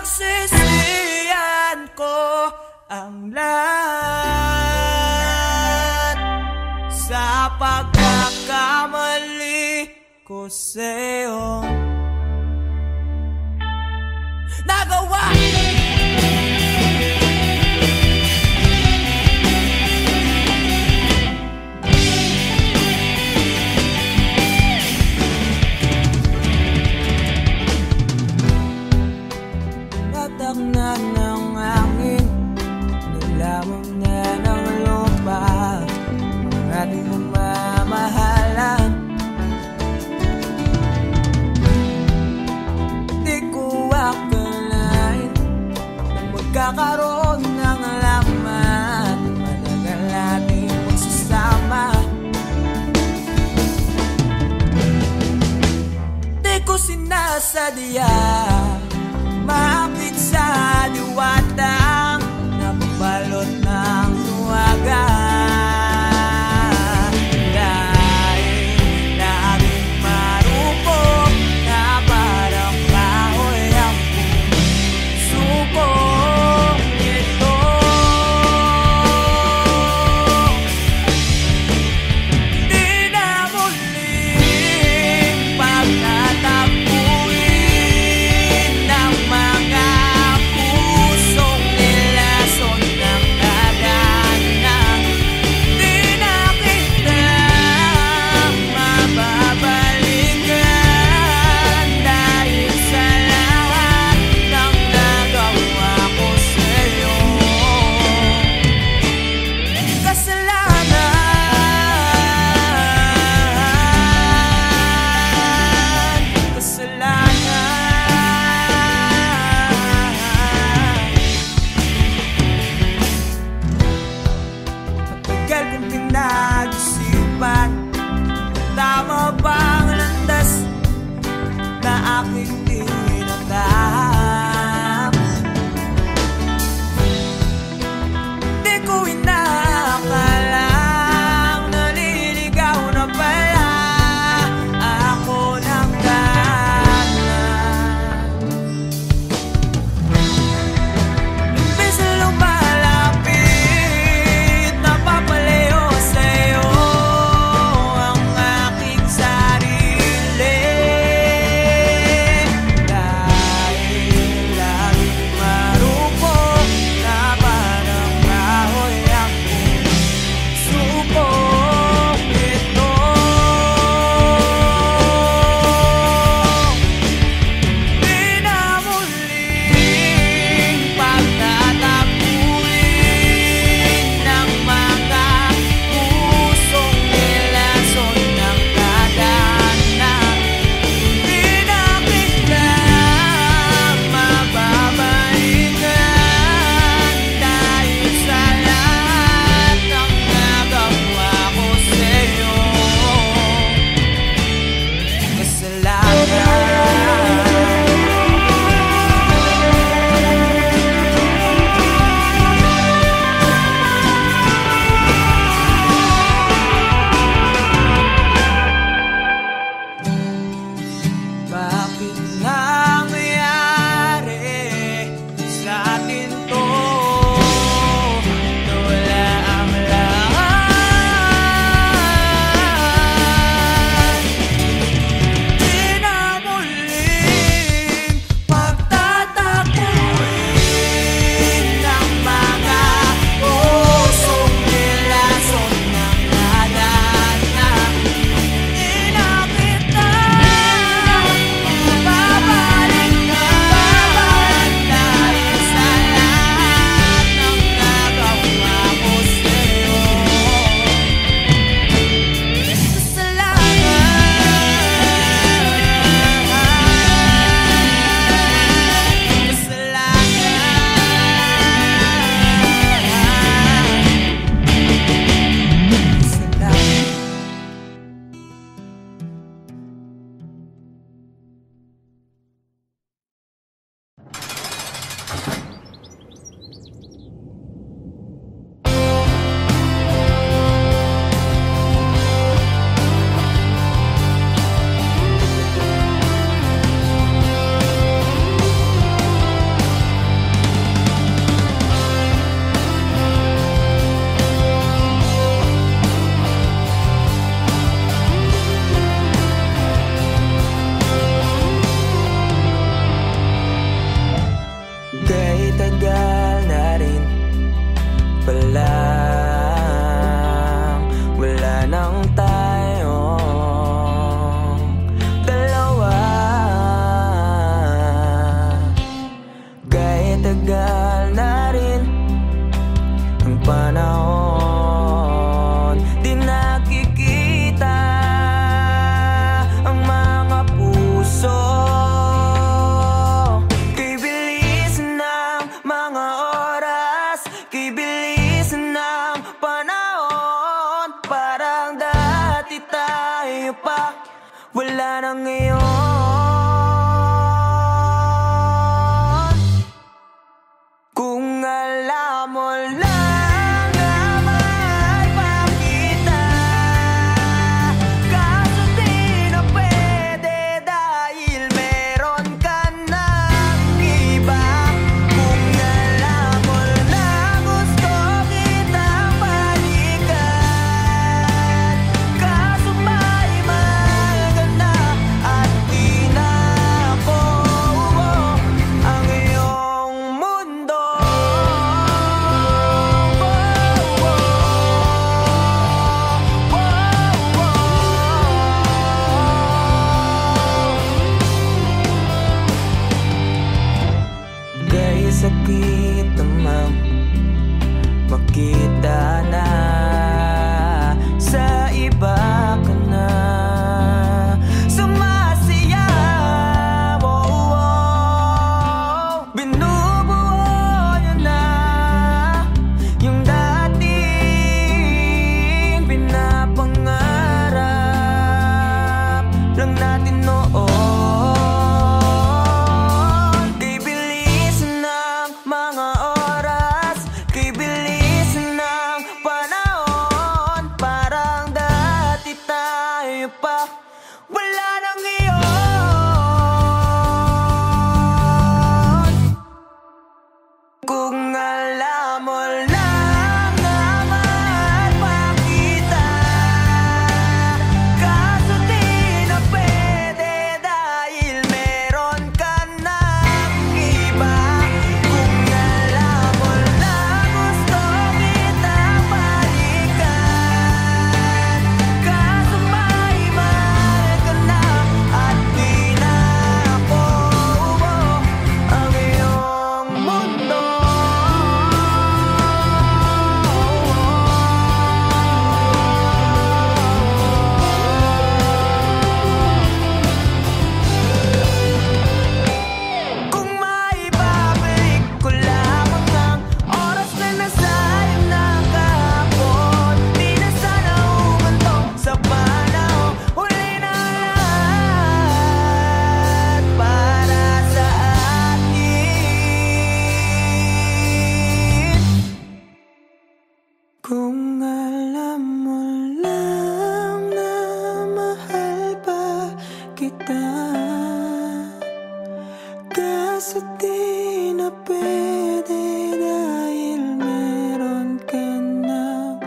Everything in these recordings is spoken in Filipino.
Pinagsisihan ko ang lahat sa pagkakamali ko sa'yo nagawa. Na ng hangin, nilamon na ng lupa ang ating namamahalan. Di ko akalain na magkakaroon ng laman, matagal natin magsasama. Di ko sinasadya maapit sa diwatang nabalot ng luwaga. Dahil laging marupok na parang kahoy ang puso ko ito. Di na muling pagtatagpuin ng mga puso. Bakit naman makita na sa iba ka na sumasayaw? Binubuo niyo na yung dating pinapangarap lang natin noon. Kay bilis ng mga oras, kay bilis ng panahon, parang dati tayo pa wala nang iyon. Kung alam mo lang na mahal pa kita, kaso di na pwede dahil meron ka ng iba. Kung alam mo lang gusto kita balikan, kaso may mahal ka na at di na ako ang iyong mundo. Kung maibabalik ko lamang ang oras na nasayang na kahapon, di na sana umantong sa panahon. Huli na lahat para sa atin. Kung alam mo lang na mahal pa kita, kaso di na pwede dahil meron ka ng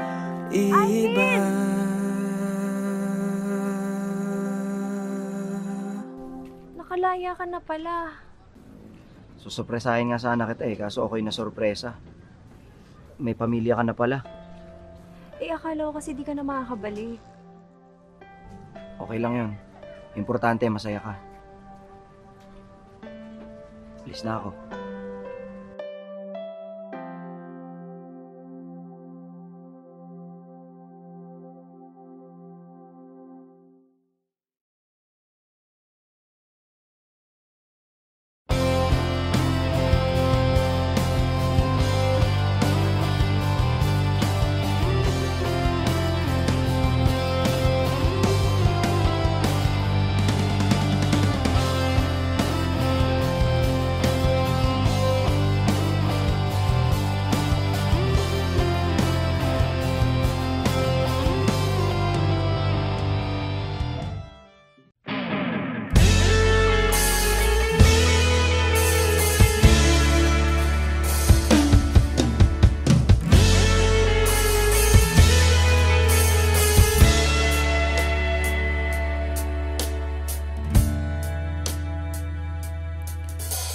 iba. Nakalaya ka na pala. Susurpresahin nga sana kita kaso ako'y nasurpresa. May pamilya ka na pala. Akala ko kasi di ka na makakabalik. Okay lang yun. Importante, masaya ka. Alis na ako.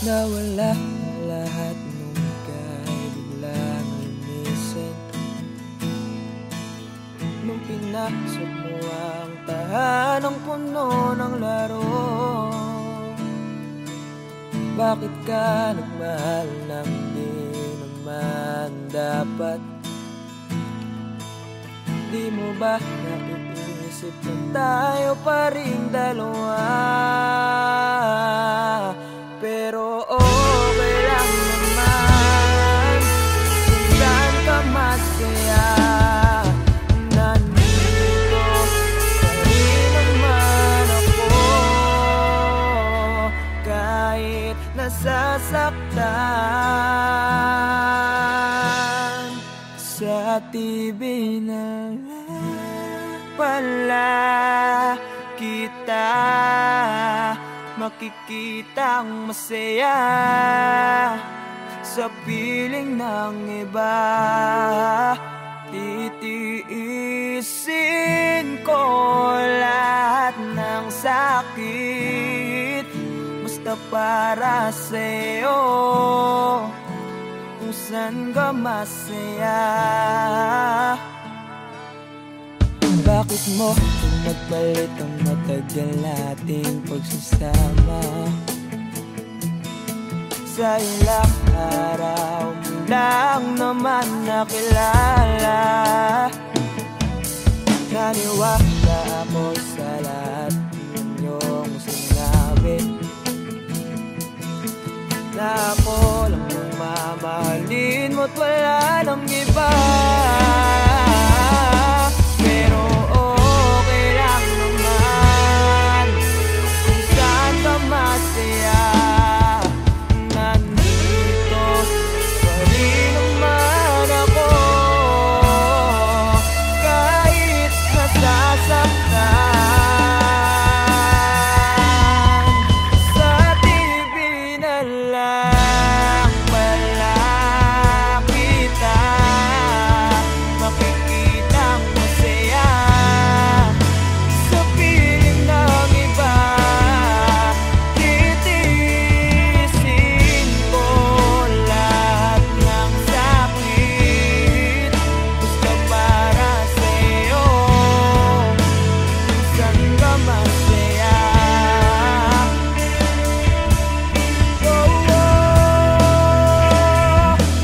Nawala ang lahat nung ika'y biglang lumisin. Nung pinasok mo ang tahanang puno ng laro, bakit ka nagmahal nang di naman dapat? Di mo ba naiisip na tayo pa rin dalawa? Pero okay lang naman kung saan ka masaya. Nandito pa rin naman ako kahit nasasaktan. Sa TV na lang pala kita makikitang masaya sa piling ng iba. Titiisin ko lahat ng sakit basta para sa'yo, kung saan ka masaya. Bakit mo kung nagpalit ang matagal nating pagsasama? sa ilang araw mo lang naman nakilala. Naniwala ako sa lahat ng iyong sinabi, na ako lang ang mamahalin mo't wala nang iba. Pero okay lang naman kung saan ka masaya. Nandito pa rin naman ako kahit nasasaktan. Sa TV na lang pala kita makikitang masaya. Sa piling ng iba, titiisin ko lahat ng sakit. Gusto para sa'yo, minsan ka masaya.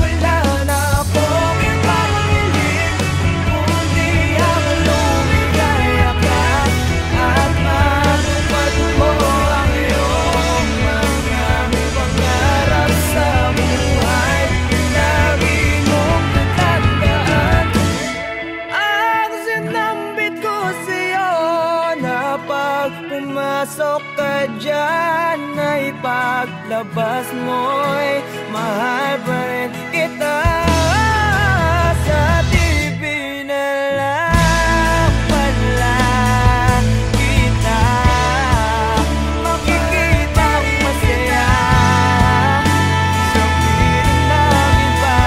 Wala na akong ibang hiling kundi ang lumigaya ka at matupad mo ang iyong mga pangarap sa buhay. Lagi mong tatandaan ang sinambit ko sa'yo, na pag pumasok ka dyan ay paglabas mo'y mahal pa rin kita. Sa TV na lang pala kita makikitang masaya. Sa piling ng iba,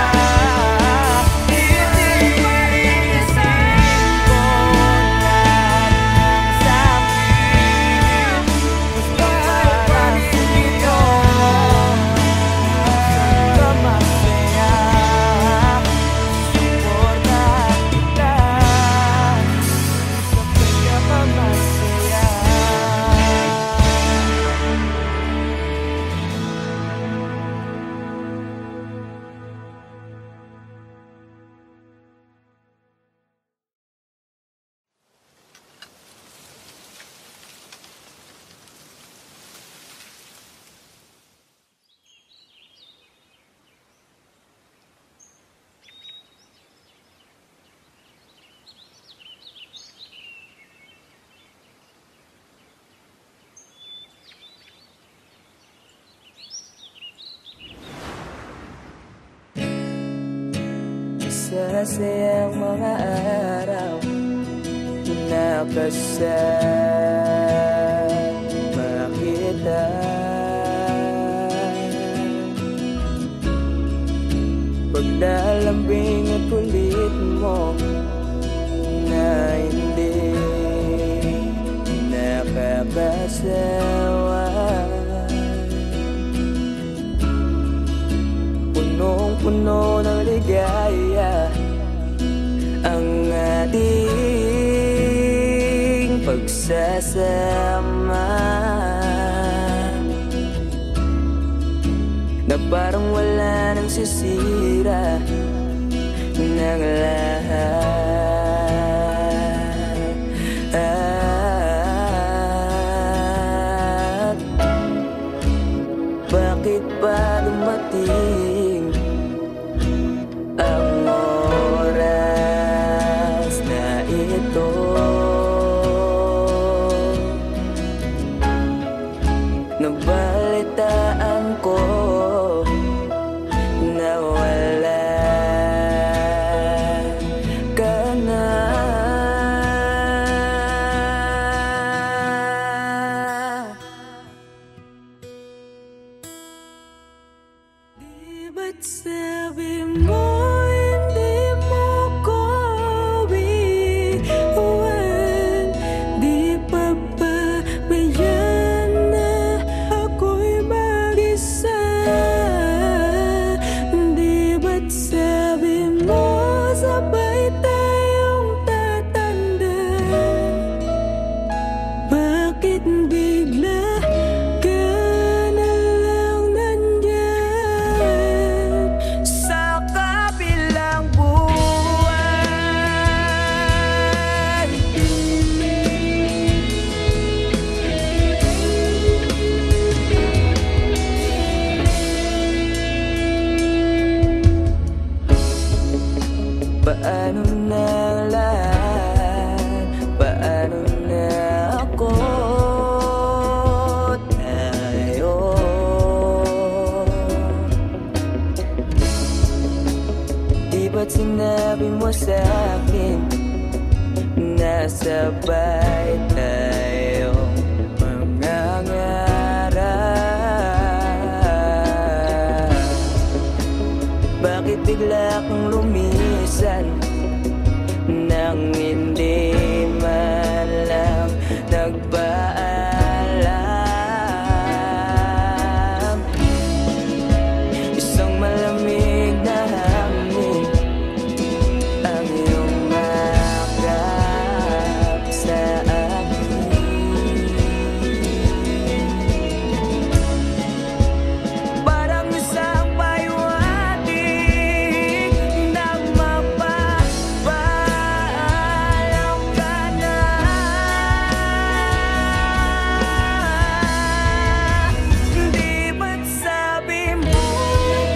titiisin ko lahat ng sakit. Gusto para sa'yo, minsan ka masaya. Suporta kita sa pagkakamasaya. Masasayang mga araw na kasama kita. Paglalambing at kulit mo na hindi nakakasawa. Punong-puno ng ligaya ang ating pagsasama, na parang wala nang sisira ng lahat. Bakit ba dumating ang oras na ito? Nabalitaan ko na wala ka na. Di ba't sabi mo hindi mo ko iiwan? Di pa ba bayan na ako'y mag-isa? Di ba't sabi mo sabay tayong tatanda? Bakit bigla ka na lang nandyan? Ba't sinabi mo sa'kin na sabay tayo mangangarap? Bakit bigla kang lumisan nang hindi man lang nagpaalam? Isang malamig na hangin ang iyong makap sa akin. Parang isang payuhating na mapapaalam ka na. Di ba't sabi mo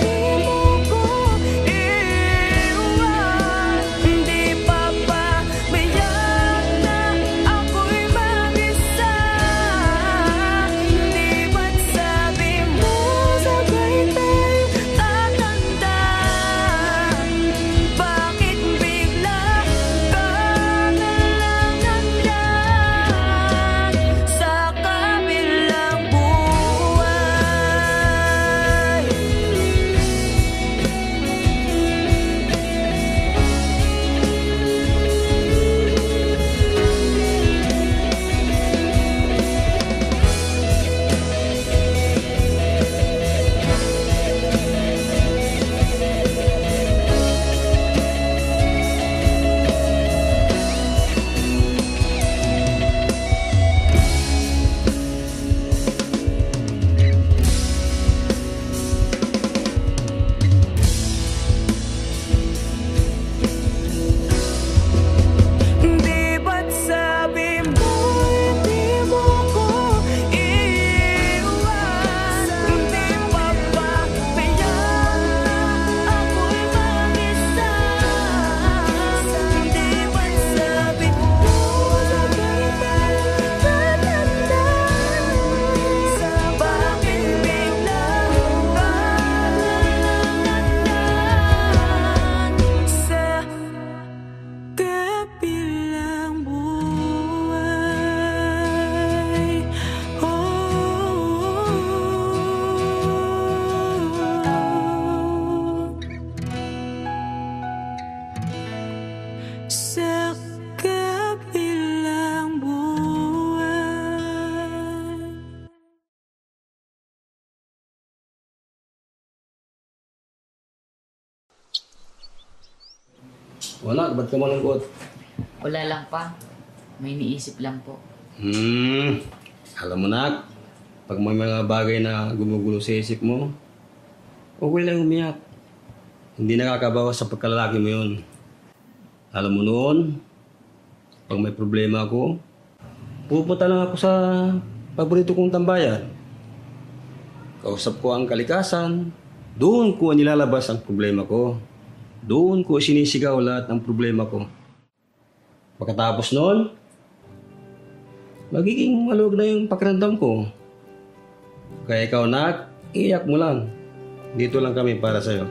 di mo ko iiwan? Di pa ba biyak na ako'y mag-isa? Di ba't sabi mo sabay tayo tatanda? Bakit bigla ka na lang nandyan sa kabilang buhay? Di ba't sabi mo di mo ko iiwan? Di pa ba biyak na ako'y mag-isa? Di ba't sabi mo sabay tayo tatanda? Bakit bigla ka na lang nandyan sa kabilang buhay? Sa kabilang buhay. Wala, ba't ka malungkot? Wala lang pa. May iniisip lang po. Alam mo na, pag may mga bagay na gumugulo sa isip mo, okay lang umiyak. Hindi nakakabawas sa pagkalalaki mo yun. Alam mo noon, pag may problema ako, pupunta lang ako sa paborito kong tambayan. Kausap ko ang kalikasan, doon ko nilalabas ang problema ko. Doon ko sinisigaw lahat ng problema ko. Pagkatapos noon, magiging maluwag na yung pakiramdam ko. Kaya ikaw, nak, iyak mo lang. Dito lang kami para sa'yo.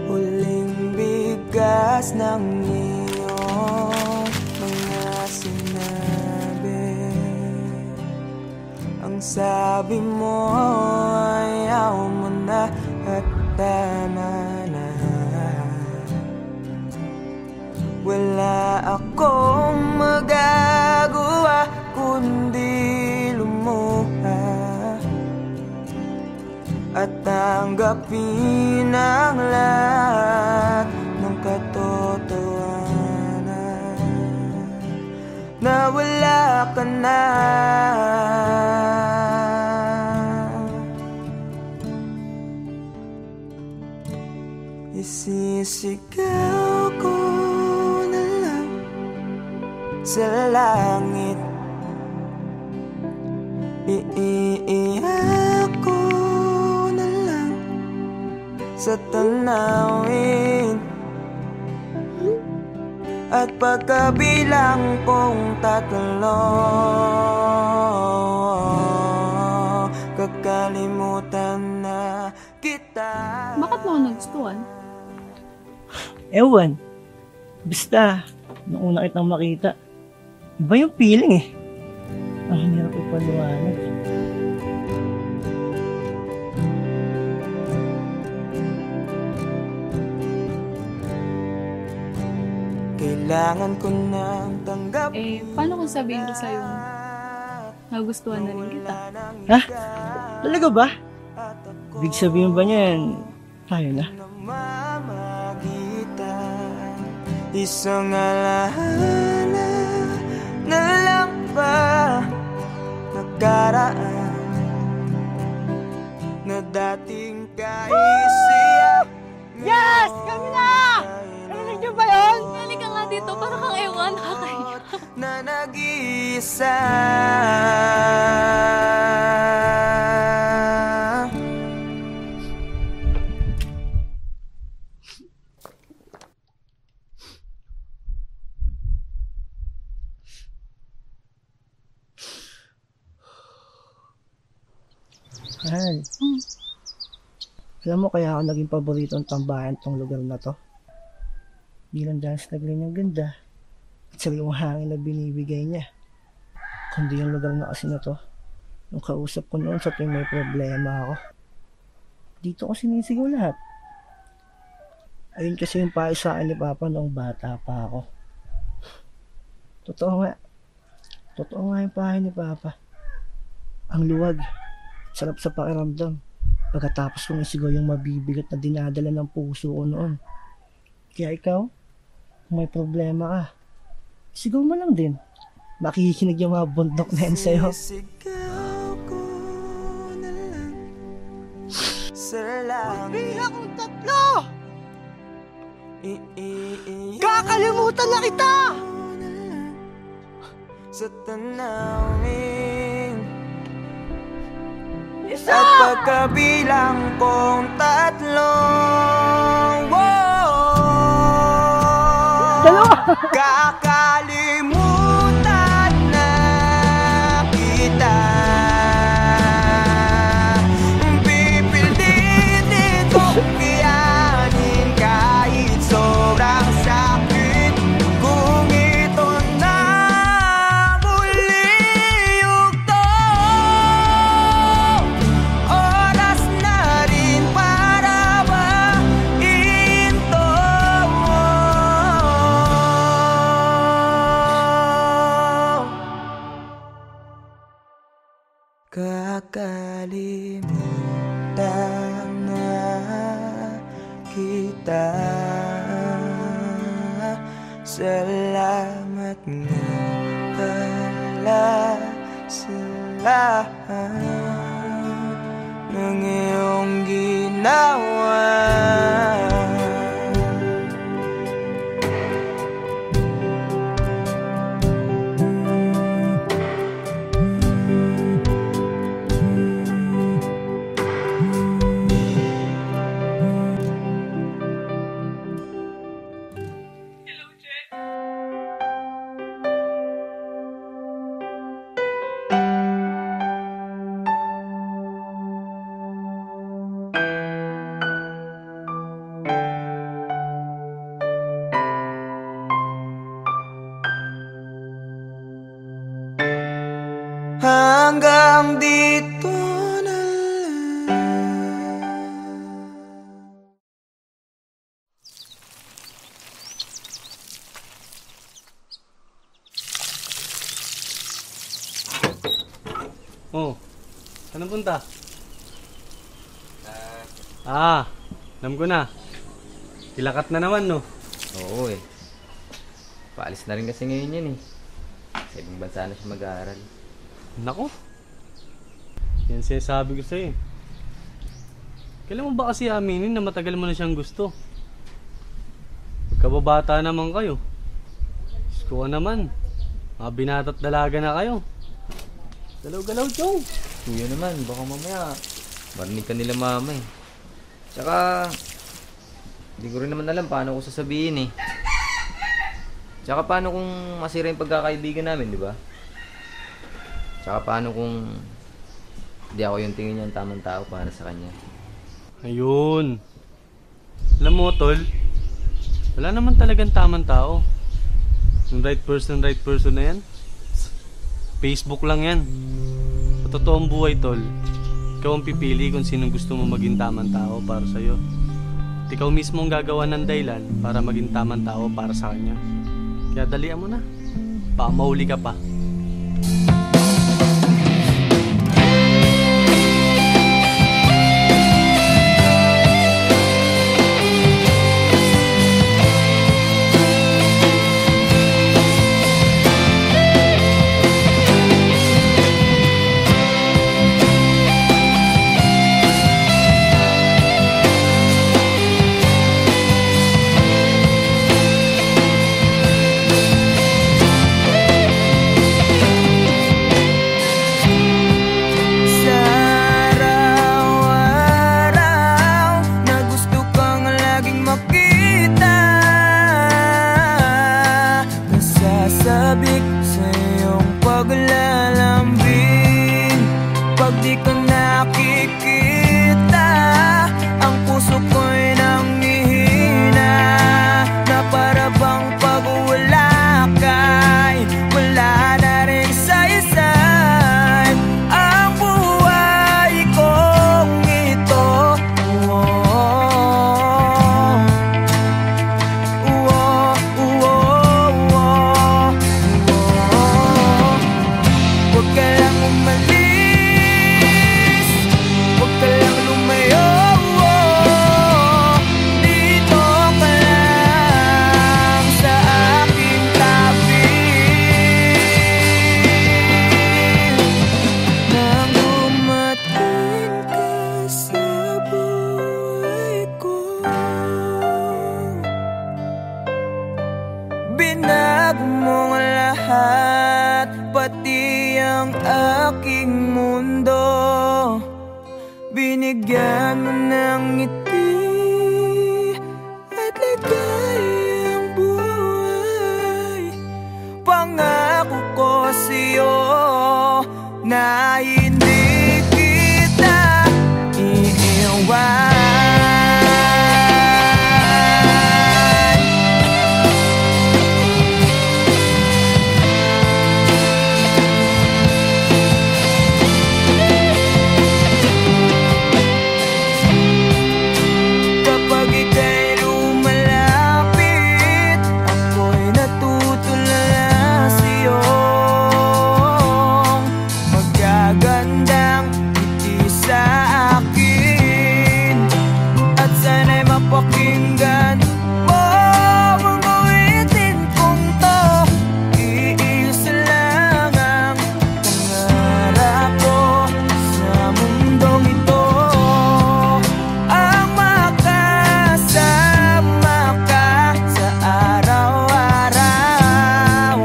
Huling bigas ng iyong mga sinabi. Ang sabi mo ayaw mo na at tama na. Wala akong magagawa kundi lumuha at tanggapin ang lahat ng katotohanan na wala ka na. Isisigaw ko na lang sa langit, iiyak ko na lang sa tanawin, at pagkabilang kong tatlo ako nagustuhan? Ewan. Basta, nung una kitang makita, iba yung feeling eh. Ang hirap ipaliwanag. Kailangan ko nang tanggap. Paano kung sabihin ko sa'yo, nagustuhan na rin kita? Ha? Talaga ba? Ibig sabihin ba niyan, tayo na? Namamagitan, isang alaala na lang ba nakaraan na dating kaisiyak. Yes! Kami na! Narinig niyo ba yun? Halika nga dito, parang kang ewan, nakakaiyak. Na nag-iisa. Mahal. Alam mo kaya ako naging paboritong tambahan tong lugar na to? Di lang dahil sa tagline ng ganda at sa yung hangin na binibigay niya. Kundi yung lugar na kasi na to. Nung kausap ko noon sa tuwing may problema ako. Dito ko sinisigaw lahat. Ayun kasi yung payo sa akin ni Papa noong bata pa ako. Totoo nga. Totoo nga yung payo ni Papa. Ang luwag. Sarap sa pakiramdam. Pagkatapos kong isigaw yung mabibigat na dinadala ng puso ko noon. Kaya ikaw, kung may problema ka, sigaw mo lang din. Makikinig yung mga bundok na yan sa'yo. Sisigaw ko na lang sa langit. Bilang kong 3! Kakalimutan na kita! Sa tanawin. Isa! At pagkabilang kong 3, Dalawa! kakalimutan na kita. Pipilitin kong iyanin kahit sobrang sakit. Kung ito na muli yugto, oras na rin para bahin to. Kakalimutan na kita. Salamat nga pala sa lahat ng iyong ginawa. Hanggang dito na lang. Oh, saan punta? Alam ko na. Kilakat na naman, no? Oo eh. Paalis na rin kasi ngayon yan eh. Sa ibang bansa na siya mag-aaral. Nako. Yan sinasabi ko sa'yo. Kailan mo ba kasi aminin na matagal mo na siyang gusto? Pagkababata naman kayo. Isko ka naman. Mga binata't dalaga na kayo. Galaw-galaw, Chong. Kuya naman, baka mamaya marinig ka nila mama eh. Tsaka, hindi ko rin naman alam paano ko sasabihin eh. Tsaka paano kung masira yung pagkakaibigan namin, di ba? Tsaka paano kung hindi ako yung tingin niya ang tamang tao para sa kanya. Ayun. Alam mo, tol, wala naman talagang tamang tao. Yung right person na yan, Facebook lang yan. Sa totoong buhay, tol, ikaw ang pipili kung sinong gusto mo maging tamang tao para sa'yo. At ikaw mismo ang gagawa ng dahilan para maging tamang tao para sa kanya. Kaya dalian mo na, baka mahuli ka pa. Sabik sa iyong paglalambing. Pag di ka nakikita, ang puso ko'y nanghihina. Na para bang pag wala ka'y wala na rin saysay ang buhay kong ito. Huwag ka lang umalis, huwag ka lang lumayo. Dito ka lang sa aking tabi. Nang dumating ka sa buhay ko, binago mo ang lahat, pati ang aking mundo. Binigyan mo ng ngiti at ligayang buhay. Pangako ko sa'yo na hindi kita iiwan. Kapag ika'y lumalapit, ako'y natutulala sa'yo. Magagandang ngiti sa akin, at sana'y mapakinggan mo ang awitin kong to. Iisa lang ang pangarap ko sa mundong ito, ang makasama ka sa araw-araw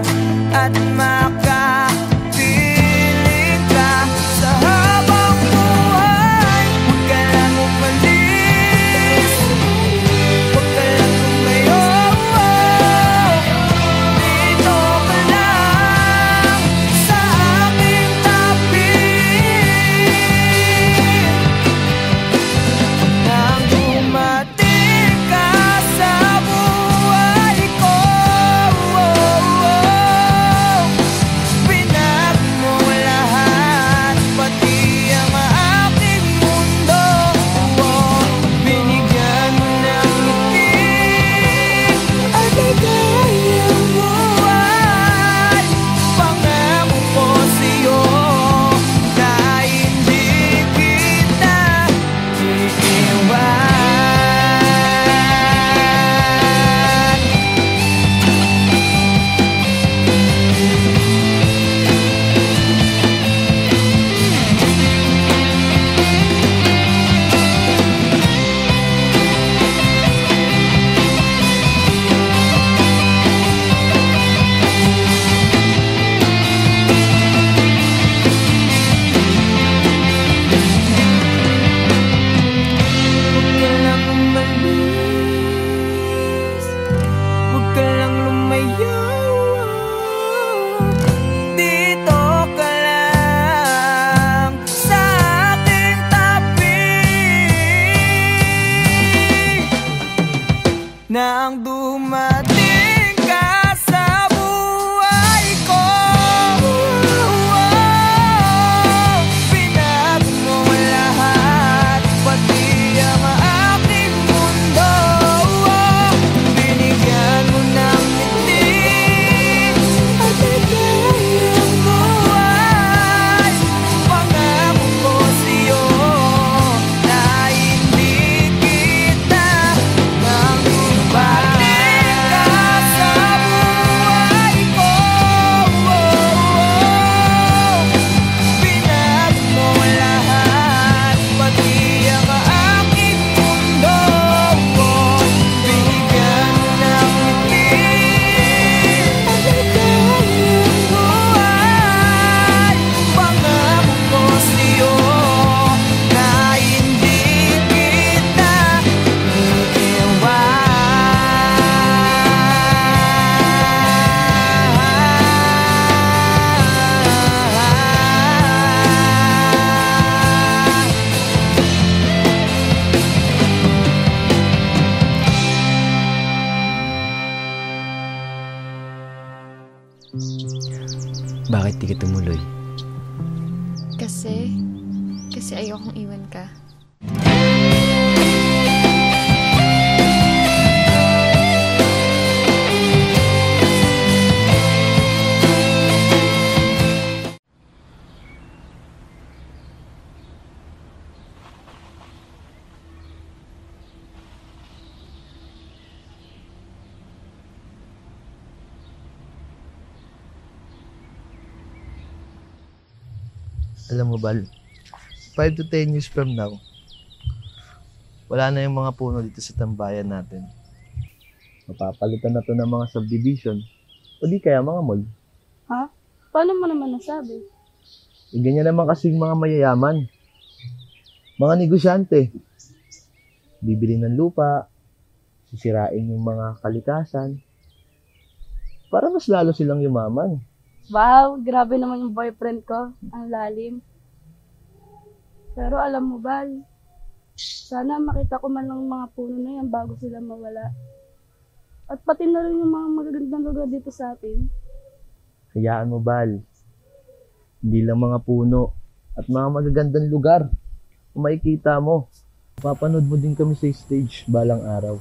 at makapiling ka sa habang buhay. Huwag ka lang umalis, huwag ka lang lumayo. Dito ka lang sa aking tabi. Nang dumating ka sa buhay ko, Bakit di ka tumuloy? Kasi ayokong iwan ka. Alam mo, Bal, 5 to 10 years from now, wala na yung mga puno dito sa tambayan natin. Mapapalitan na to ng mga subdivision o di kaya mga mall. Ha? Paano mo naman nasabi? Ganyan naman kasing mga mayayaman. Mga negosyante. Bibili ng lupa, sisirain yung mga kalikasan, para mas lalo silang yumaman. Wow, grabe naman yung boyfriend ko. Ang lalim. Pero alam mo, Bal, sana makita ko man lang mga puno na yan bago sila mawala. At pati na rin yung mga magagandang lugar dito sa atin. Hayaan mo, Bal. Hindi lang mga puno at mga magagandang lugar. Kung makikita mo, papanood mo din kami sa stage balang araw.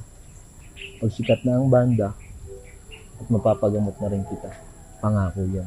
Pag sikat na ang banda, at mapapagamot na rin kita. Pangako yan.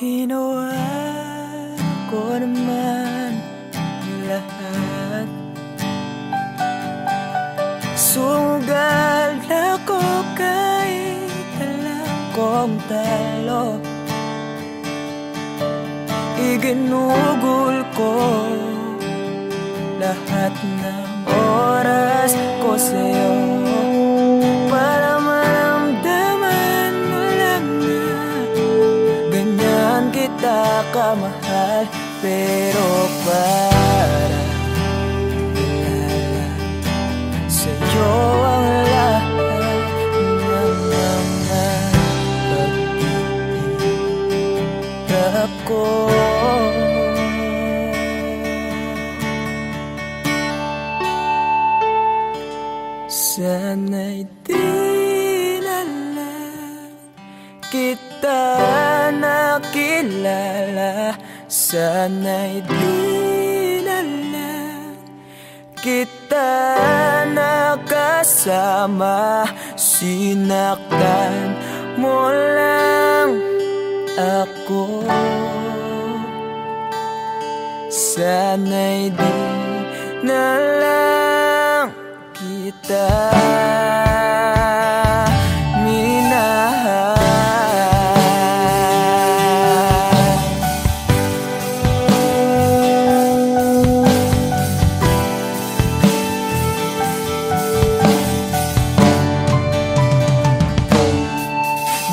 Ginawa ko naman lahat. Sugal ako kahit alam kong talo. Iginugol ko lahat ng oras ko sa'yo para maramdaman mo lang na ganyan kita kamahal. Pero para ilala sa'yo ang lahat ng mga pag-iirap ko. Sana'y di na lang kita nakilala. Sana'y di na lang kita nakasama. Sinaktan mo lang ako. Sana'y di na lang kita minahal.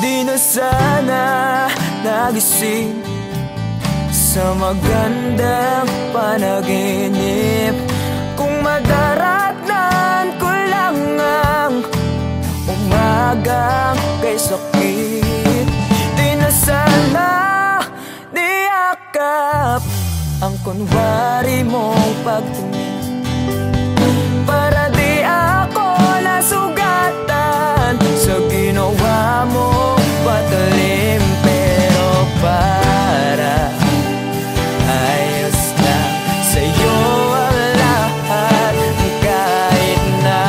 Di na sana nagising sa magandang panaginip kung madaratnan ko lang ang umagang kay sakit. Di na sana niyakap ang kunwari mong pagtingin para di ako nasugatan sa ginawa mong patalim. Pero para ayos lang sa'yo ang lahat kahit na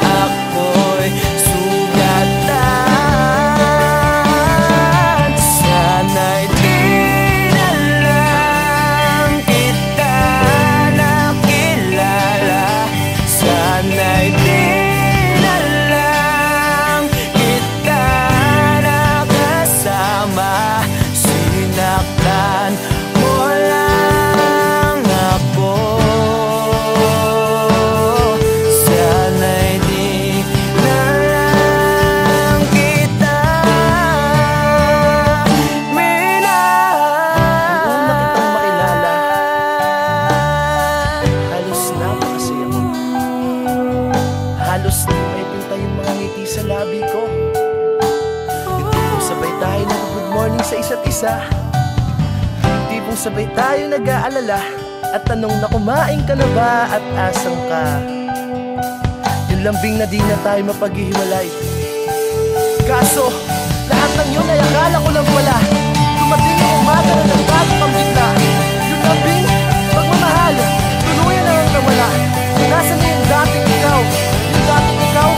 ako'y sugatan. Sana'y di na lang kita katabi ko. Yung tipong sabay tayo nag-good morning sa isa't isa. Yung tipong sabay tayo nag-aalala at tanong na kumain ka na ba at asan ka. Yung lambing na di na tayo mapaghihiwalay. Kaso, lahat ng yun ay akala ko lang wala. Dumating ang umaga na nagbago kang bigla. Yung lambing, pagmamahal, tuluyan na lang nawala. Nasaan na yung dating ikaw? Yung dating ikaw,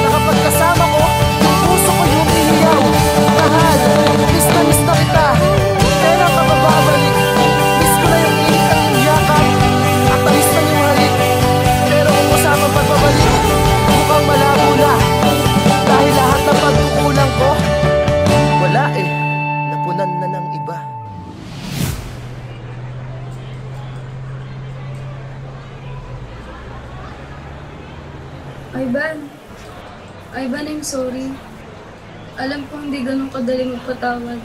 na kapag kasama ko, yung puso ko yung iniyaw. Mahal, miss na kita. Kailan ka bababalik? Miss ko na yung init ang iyong yakap. At talis na yung halik. Pero kung usapang pagbabalik, mukhang malabo na. Dahil lahat ng pagkukulang ko, wala eh, napunan na ng iba. Ivan, I'm sorry. Alam ko hindi ganun kadali magpatawad.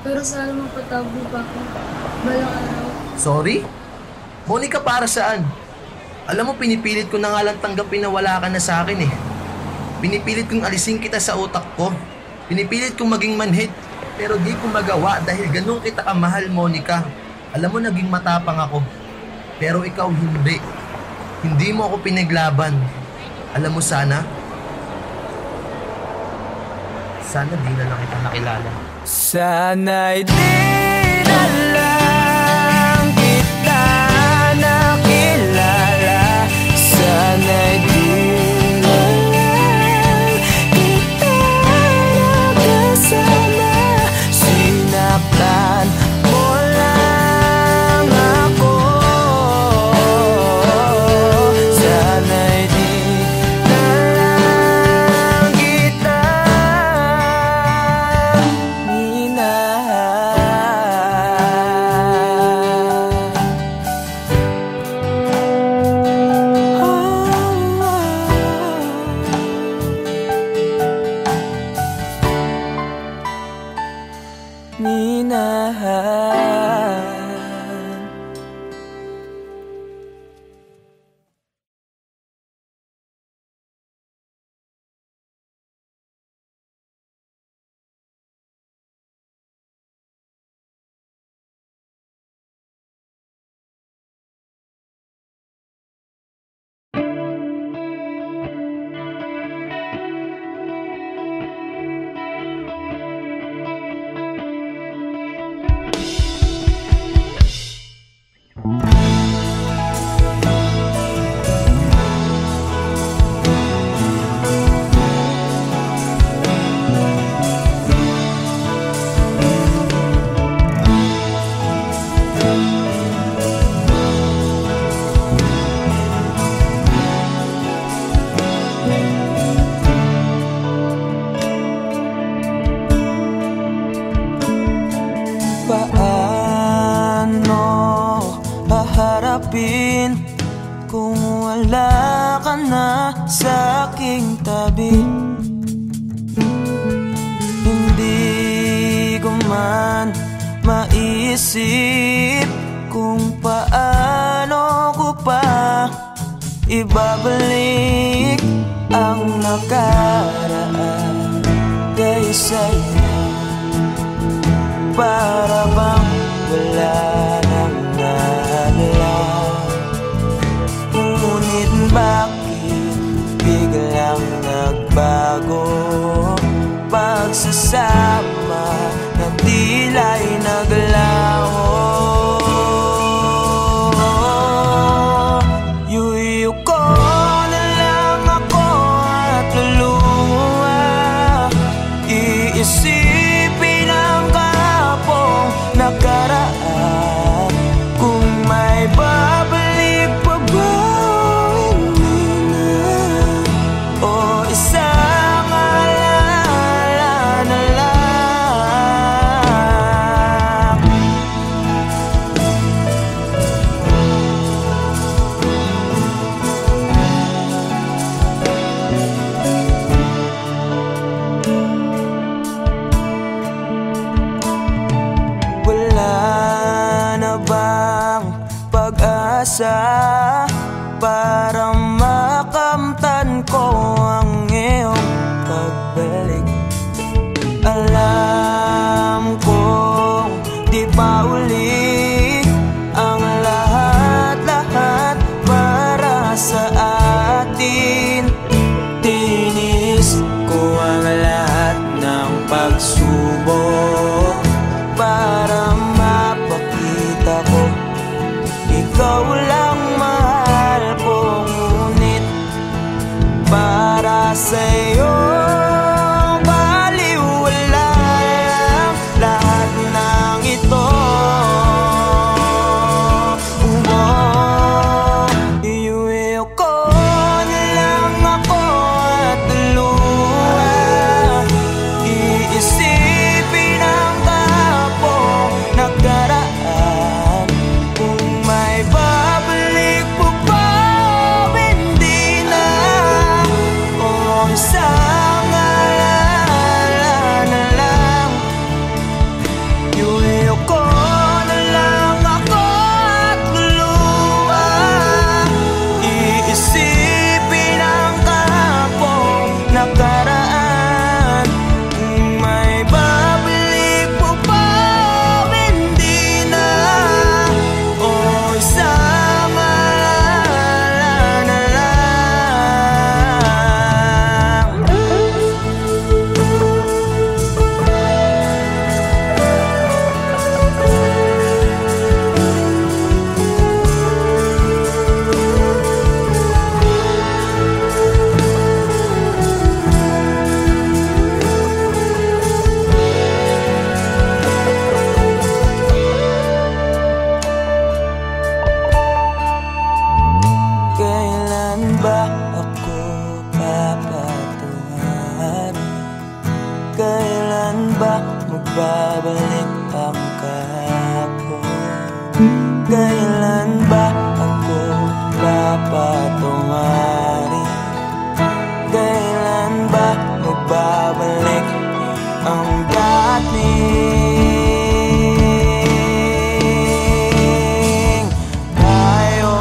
Pero sana magpatawad mo pa ako. Balang araw. Sorry? Monica, para saan? Alam mo, pinipilit ko na nga lang tanggapin na wala ka na sa akin eh. Pinipilit kong alisin kita sa utak ko. Pinipilit kong maging manhid. Pero di ko magawa dahil ganun kita kamahal, Monica. Alam mo, naging matapang ako. Pero ikaw hindi. Hindi mo ako pinaglaban. Alam mo, sana di na lang kita nakilala. Sana'y di na lang kita nakilala. Sana'y di na lang kita nakasama. Sinaktan mo lang ako. Sana'y di na lang kita kung wala ka na sa aking tabi. Hindi ko man maisip kung paano ko pa ibabalik ang nakaraan kay sa'yo. Para bang wala nang nalang, ngunit bakit biglang nagbago? Pagsasama na tila'y naglaho. Yuyu ko na lang ako at luluha, iisipin ang kahapong nakaraan. Kung may babalik pa ba, hindi na, o isang alala na lang. Wala na bang pag-asa para makamtan ko ang iyong pagbalik? babalik. Alam kong di pa uli ang lahat-lahat para sa atin. Tinis ko ang lahat ng pagsubok para mapakita ko ikaw lang mahal ko. Ngunit para sa'yo baliwala lang lahat ng ito. Iuwi ko na lang ako at luha. Iisipin ang kahapong nakaraan. Kung may babalik mo pa, hindi na. O isang alala na lang. Iuwi ko na lang ako at luha. Iisipin ang kahapong nakaraan. Kung may babalik mo pa, hindi na. O isang alala na lang. Kailan ba ako papatuharin? Kailan ba magbabalik ang kahapon? Kailan ba ako papatuharin? Kailan ba magbabalik ang dating tayo?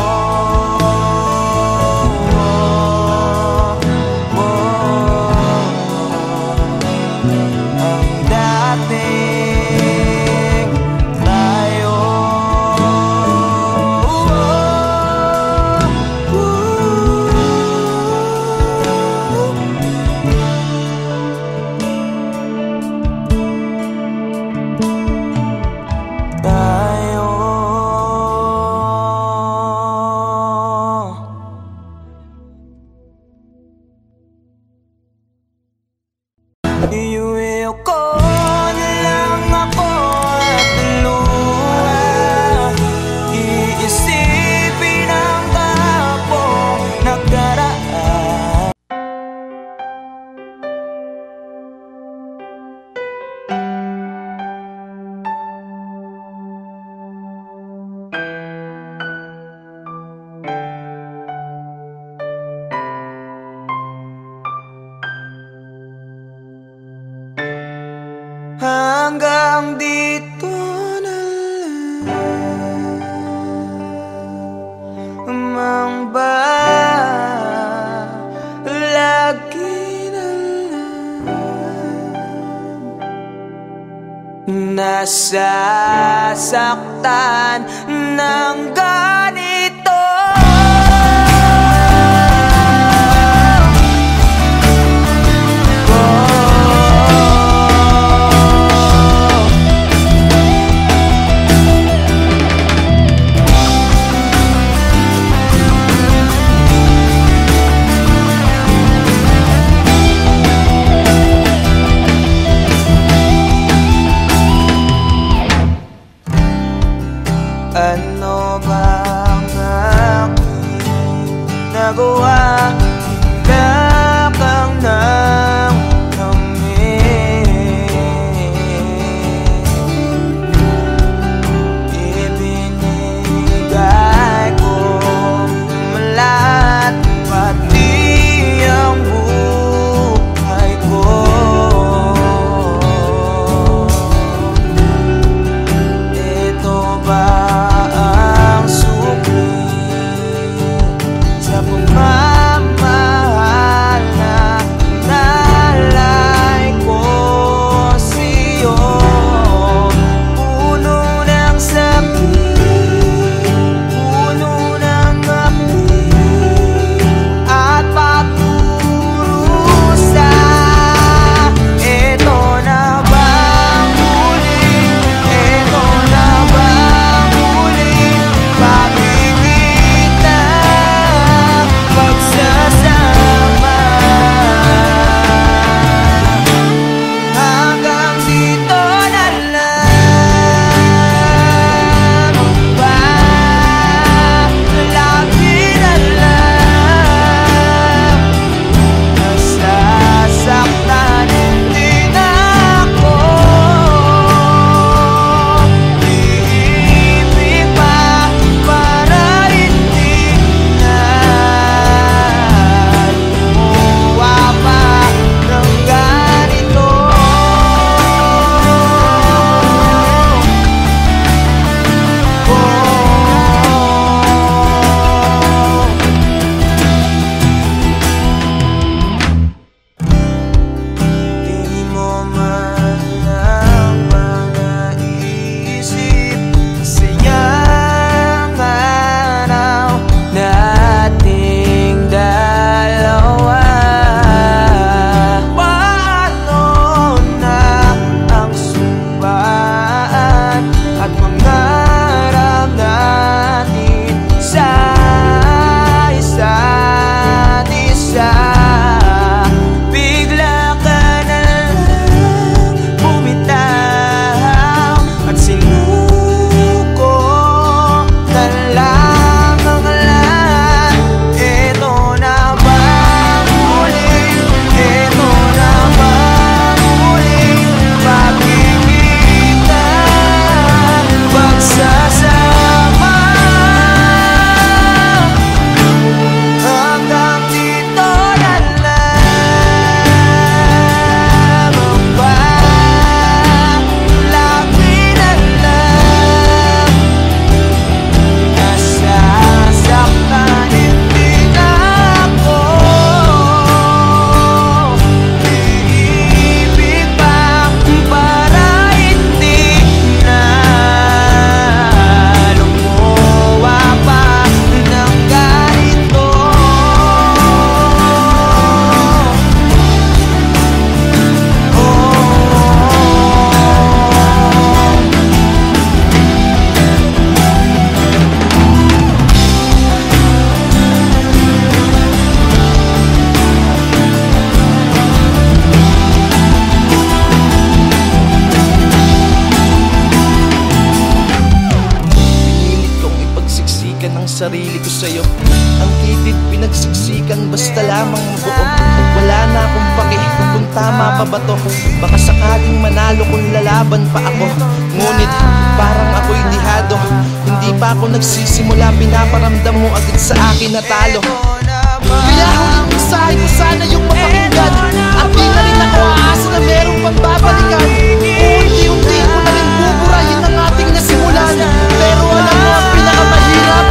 Ang dating tayo. Iuwi ko na lang ako at luha. Iisipin ang kahapong nakaraan. Hanggang dito na lang ba? Lagi na lang nasasaktan ng ganito. Ano ba sa'yo. Ang kitid pinagsiksikan basta lamang mabuo. Wala na akong pake kung tama pa ba to. Baka sakaling manalo kung lalaban pa ako. Ngunit parang ako'y lihado. Hindi pa ako nagsisimula, pinaparamdam mo agad sa akin na talo. Kaya huling mensahe ko sana yung mapakinggan. At di na rin ako aasa na merong pang babalikan. Unti-unti ko na rin buburahin ang ating nasimulan. Pero alam mo ang pinakamahirap,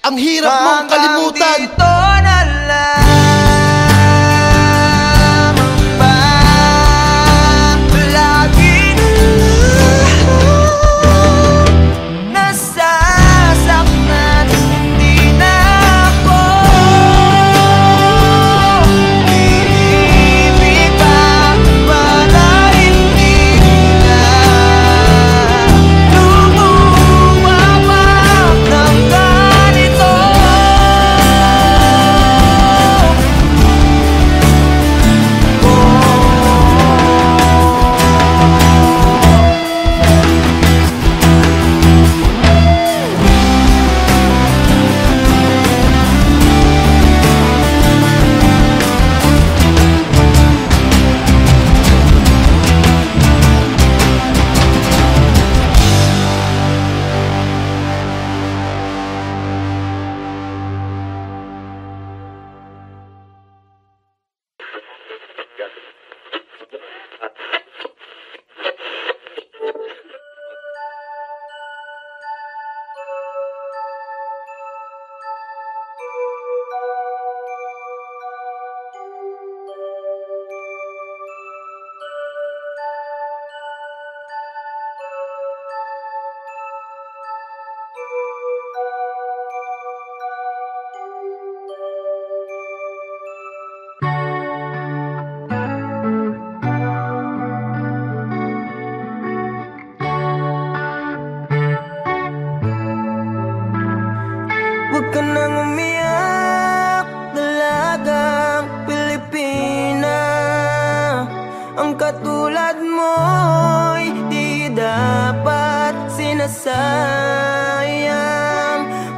ang hirap mong kalimutan. Ito na lang bang laging nasasaktan. Hindi na ako ibig pa para hindi na lumuwawak ng ganito. Huwag ka nang umiyak, dalagang Pilipina. Ang katulad mo'y di dapat sinasayang.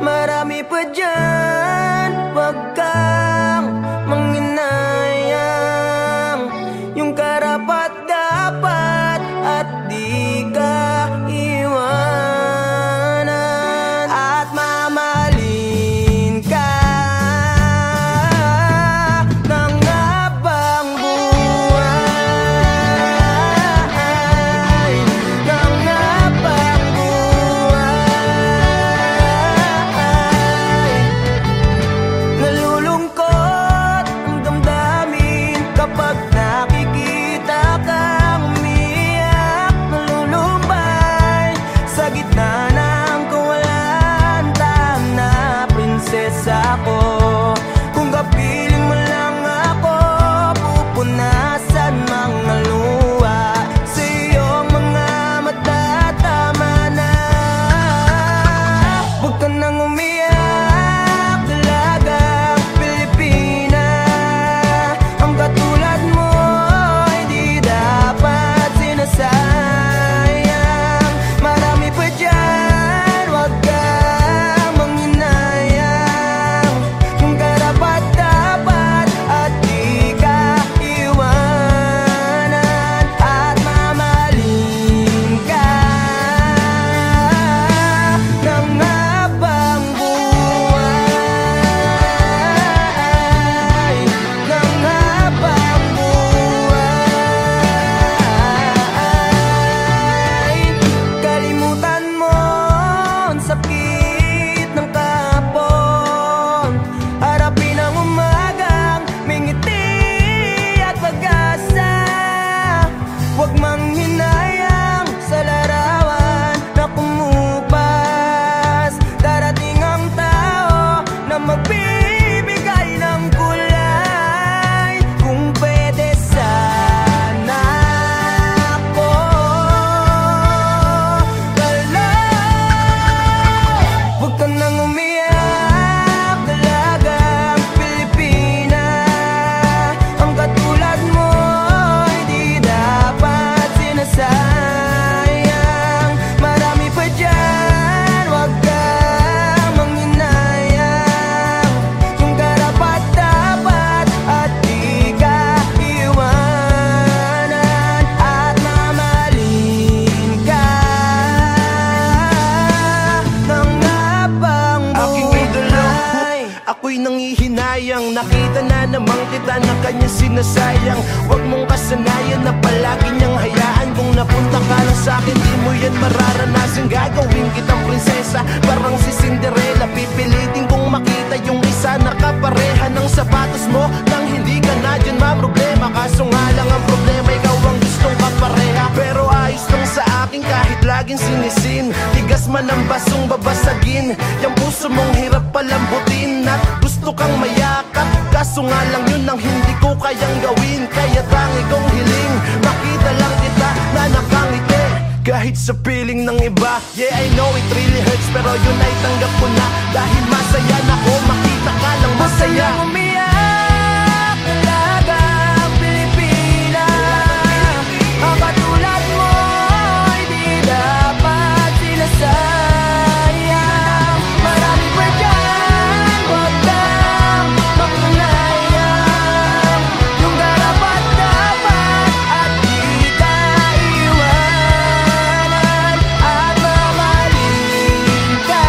Marami pa dyan, huwag kang manginayang. Yung karapat dapat at di ka iwanan. At mamahalin ka ng habang buhay, ng habang buhay. niyang sinasayang. Huwag mong kasanayan na palagi niyang hayaan. Kung napunta ka lang sa'kin, di mo yan mararanasan. Gagawin kitang prinsesa, parang si Cinderella. Pipilitin kong makita yung isa na kapareha ng sapatos mo. Nang hindi ka na dyan problema. Kaso nga lang ang problema, ikaw ang gustong kapareha. Pero ayos lang sa akin kahit laging sinisin. Tigas man ang basong babasagin. Yung puso mong hirap palambutin. At gusto kang mayakap, kaso nga lang yun ang hindi ko kayang gawin. Kaya tangi kong hiling, makita lang kita na nakangiti kahit sa piling ng iba. Yeah, I know it really hurts, pero yun ay tanggap ko na. Dahil masaya na ko, makita ka lang masaya. Umiyak talaga ang Pilipinas. Ang katulad mo ay di dapat sinasayang. Marami pa dyan, huwag kang makulayan. Yung karapat-dapat at di ka iwanan. At mamahalin ka.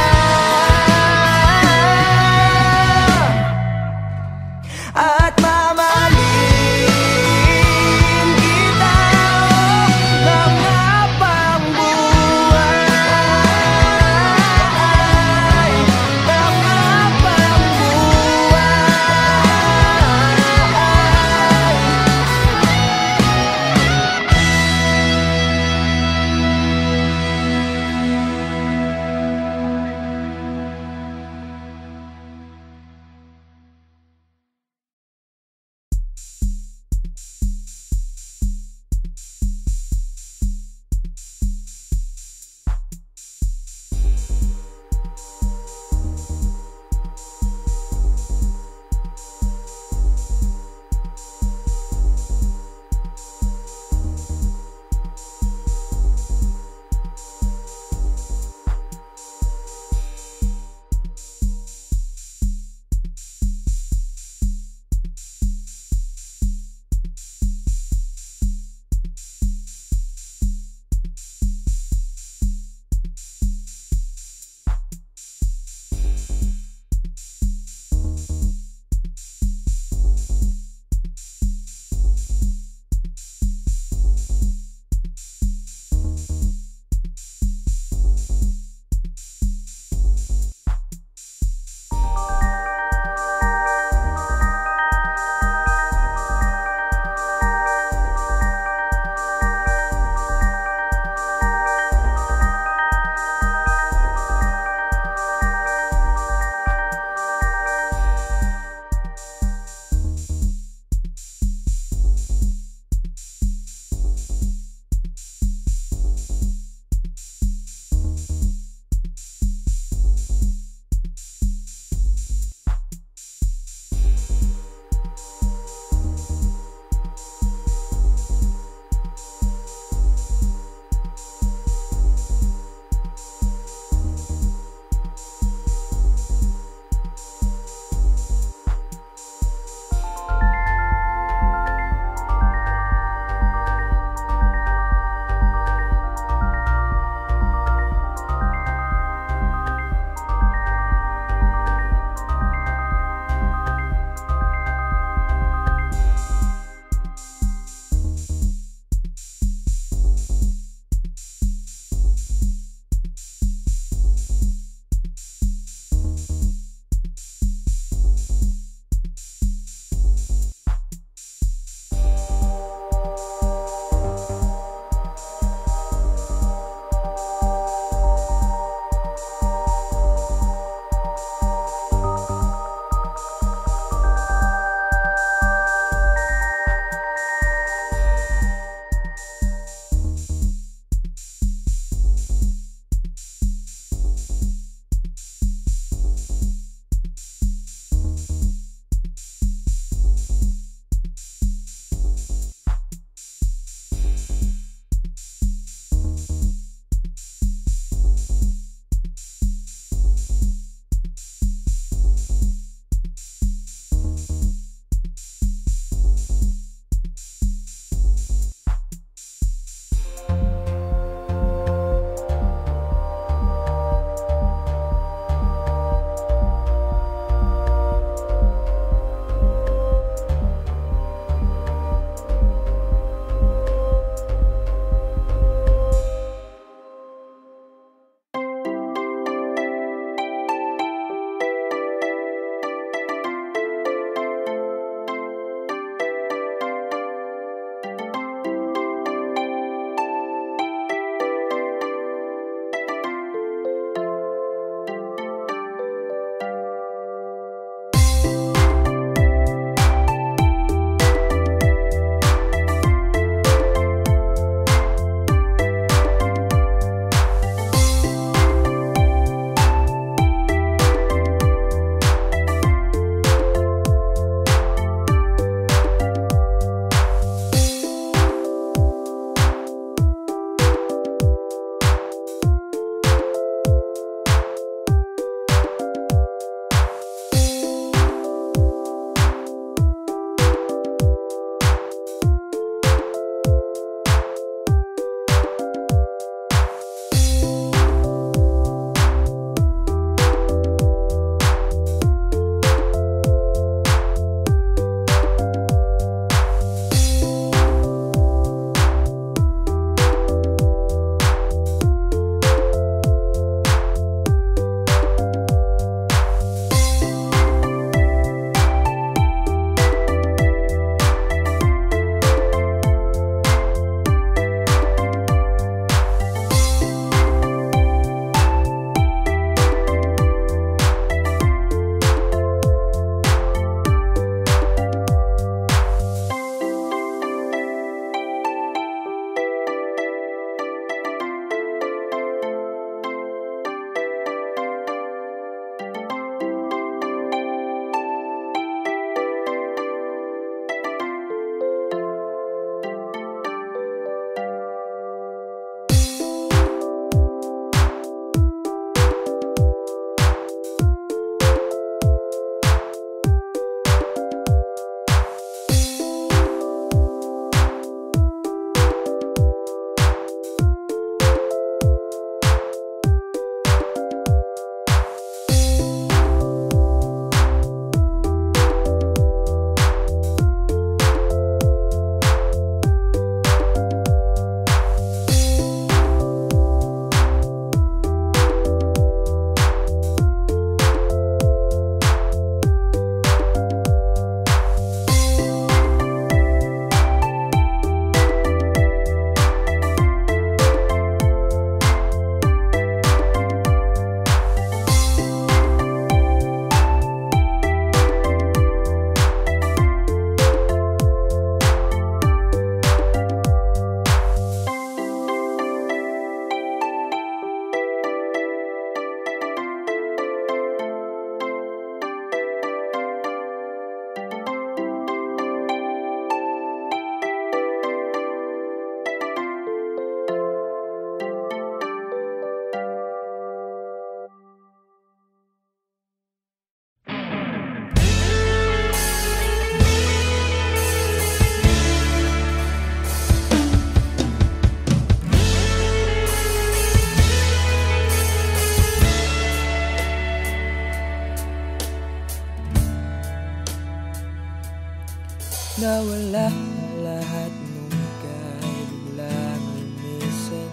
Nawala ang lahat nung ika'y biglang lumisin.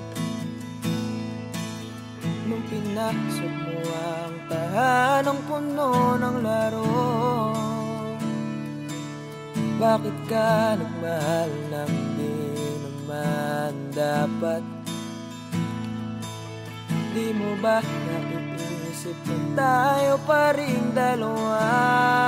Nung pinasok mo ang tahanang puno ng laro, bakit ka nagmahal nang di naman dapat? Di mo ba naiisip na tayo pa rin dalawa?